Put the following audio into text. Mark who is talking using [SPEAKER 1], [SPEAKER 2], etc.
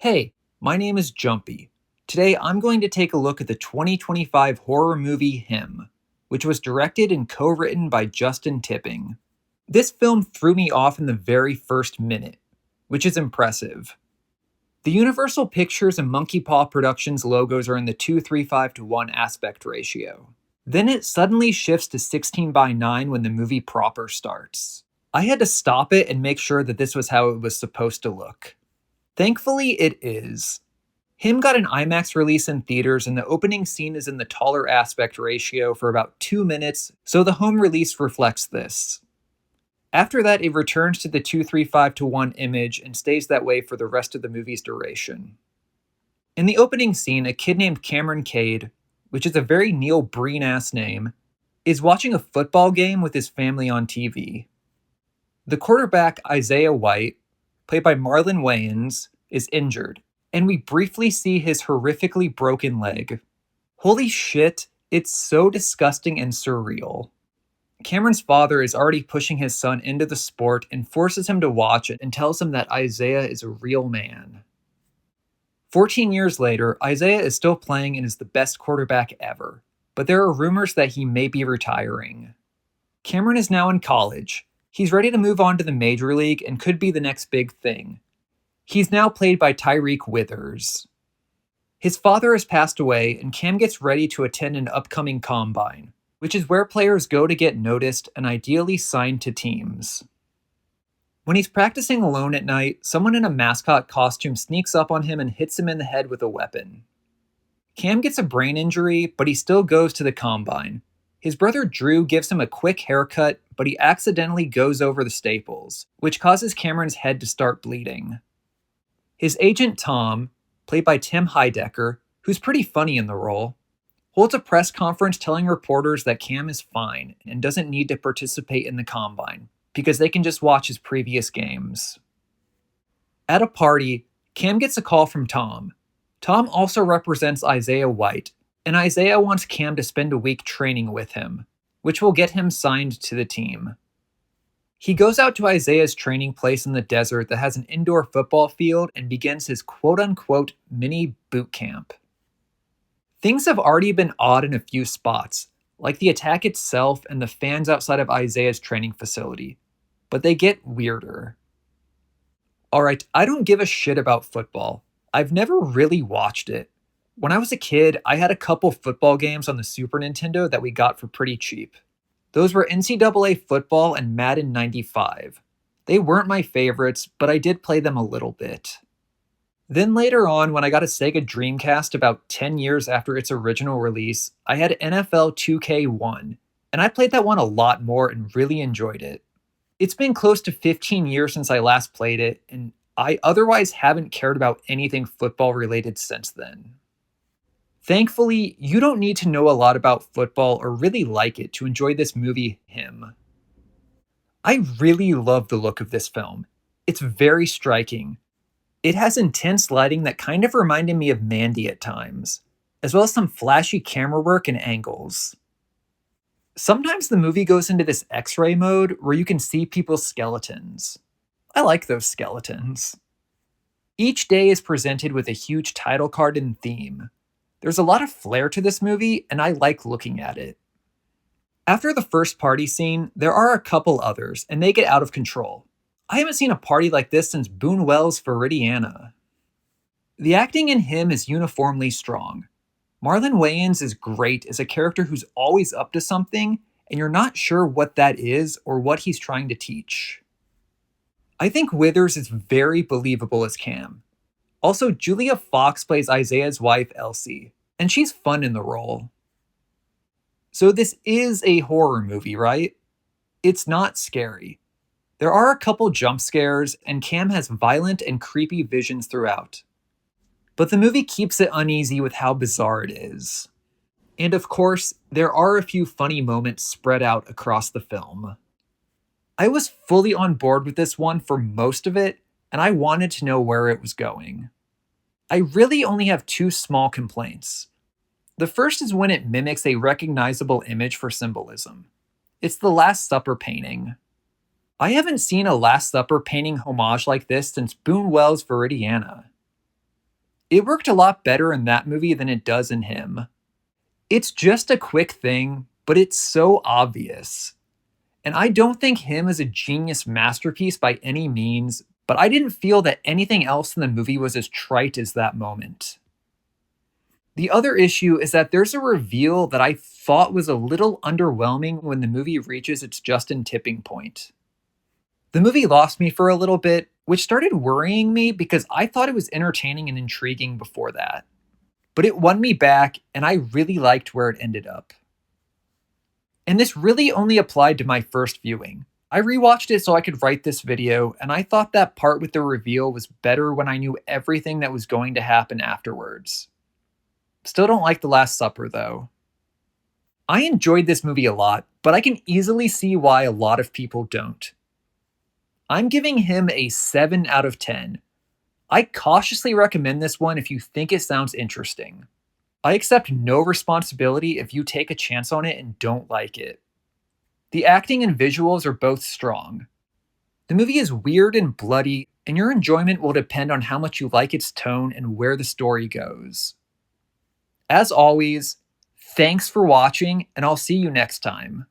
[SPEAKER 1] Hey, my name is Jumpy. Today I'm going to take a look at the 2025 horror movie Him, which was directed and co written by Justin Tipping. This film threw me off in the very first minute, which is impressive. The Universal Pictures and Monkey Paw Productions logos are in the 2:35 to 1 aspect ratio. Then it suddenly shifts to 16:9 when the movie proper starts. I had to stop it and make sure that this was how it was supposed to look. Thankfully, it is. Him got an IMAX release in theaters, and the opening scene is in the taller aspect ratio for about 2 minutes, so the home release reflects this. After that, it returns to the 2:35 to 1 image and stays that way for the rest of the movie's duration. In the opening scene, a kid named Cameron Cade, which is a very Neil Breen-ass name, is watching a football game with his family on TV. The quarterback, Isaiah White, played by Marlon Wayans, is injured, and we briefly see his horrifically broken leg. Holy shit, it's so disgusting and surreal. Cameron's father is already pushing his son into the sport and forces him to watch it and tells him that Isaiah is a real man. 14 years later, Isaiah is still playing and is the best quarterback ever, but there are rumors that he may be retiring. Cameron is now in college. He's ready to move on to the major league and could be the next big thing. He's now played by Tyriq Withers. His father has passed away, and Cam gets ready to attend an upcoming combine, which is where players go to get noticed and ideally signed to teams. When he's practicing alone at night, someone in a mascot costume sneaks up on him and hits him in the head with a weapon. Cam gets a brain injury, but he still goes to the combine. His brother Drew gives him a quick haircut, but he accidentally goes over the staples, which causes Cameron's head to start bleeding. His agent Tom, played by Tim Heidecker, who's pretty funny in the role, holds a press conference telling reporters that Cam is fine and doesn't need to participate in the combine, because they can just watch his previous games. At a party, Cam gets a call from Tom. Tom also represents Isaiah White, and Isaiah wants Cam to spend a week training with him, which will get him signed to the team. He goes out to Isaiah's training place in the desert that has an indoor football field and begins his quote-unquote mini boot camp. Things have already been odd in a few spots, like the attack itself and the fans outside of Isaiah's training facility, but they get weirder. Alright, I don't give a shit about football. I've never really watched it. When I was a kid, I had a couple football games on the Super Nintendo that we got for pretty cheap. Those were NCAA football and Madden 95. They weren't my favorites, but I did play them a little bit. Then later on, when I got a Sega Dreamcast about 10 years after its original release, I had NFL 2K1, and I played that one a lot more and really enjoyed it. It's been close to 15 years since I last played it, and I otherwise haven't cared about anything football related since then. Thankfully, you don't need to know a lot about football or really like it to enjoy this movie, Him. I really love the look of this film. It's very striking. It has intense lighting that kind of reminded me of Mandy at times, as well as some flashy camera work and angles. Sometimes the movie goes into this X-ray mode where you can see people's skeletons. I like those skeletons. Each day is presented with a huge title card and theme. There's a lot of flair to this movie, and I like looking at it. After the first party scene, there are a couple others, and they get out of control. I haven't seen a party like this since Boone Wells' Viridiana. The acting in Him is uniformly strong. Marlon Wayans is great as a character who's always up to something, and you're not sure what that is or what he's trying to teach. I think Withers is very believable as Cam. Also, Julia Fox plays Isaiah's wife, Elsie, and she's fun in the role. So this is a horror movie, right? It's not scary. There are a couple jump scares, and Cam has violent and creepy visions throughout. But the movie keeps it uneasy with how bizarre it is. And of course, there are a few funny moments spread out across the film. I was fully on board with this one for most of it, and I wanted to know where it was going. I really only have two small complaints. The first is when it mimics a recognizable image for symbolism. It's the Last Supper painting. I haven't seen a Last Supper painting homage like this since Boone Wells' Viridiana. It worked a lot better in that movie than it does in Him. It's just a quick thing, but it's so obvious. And I don't think Him is a genius masterpiece by any means, but I didn't feel that anything else in the movie was as trite as that moment. The other issue is that there's a reveal that I thought was a little underwhelming when the movie reaches its Justin tipping point. The movie lost me for a little bit, which started worrying me because I thought it was entertaining and intriguing before that. But it won me back, and I really liked where it ended up. And this really only applied to my first viewing. I rewatched it so I could write this video, and I thought that part with the reveal was better when I knew everything that was going to happen afterwards. Still don't like The Last Supper, though. I enjoyed this movie a lot, but I can easily see why a lot of people don't. I'm giving Him a 7 out of 10. I cautiously recommend this one if you think it sounds interesting. I accept no responsibility if you take a chance on it and don't like it. The acting and visuals are both strong. The movie is weird and bloody, and your enjoyment will depend on how much you like its tone and where the story goes. As always, thanks for watching, and I'll see you next time.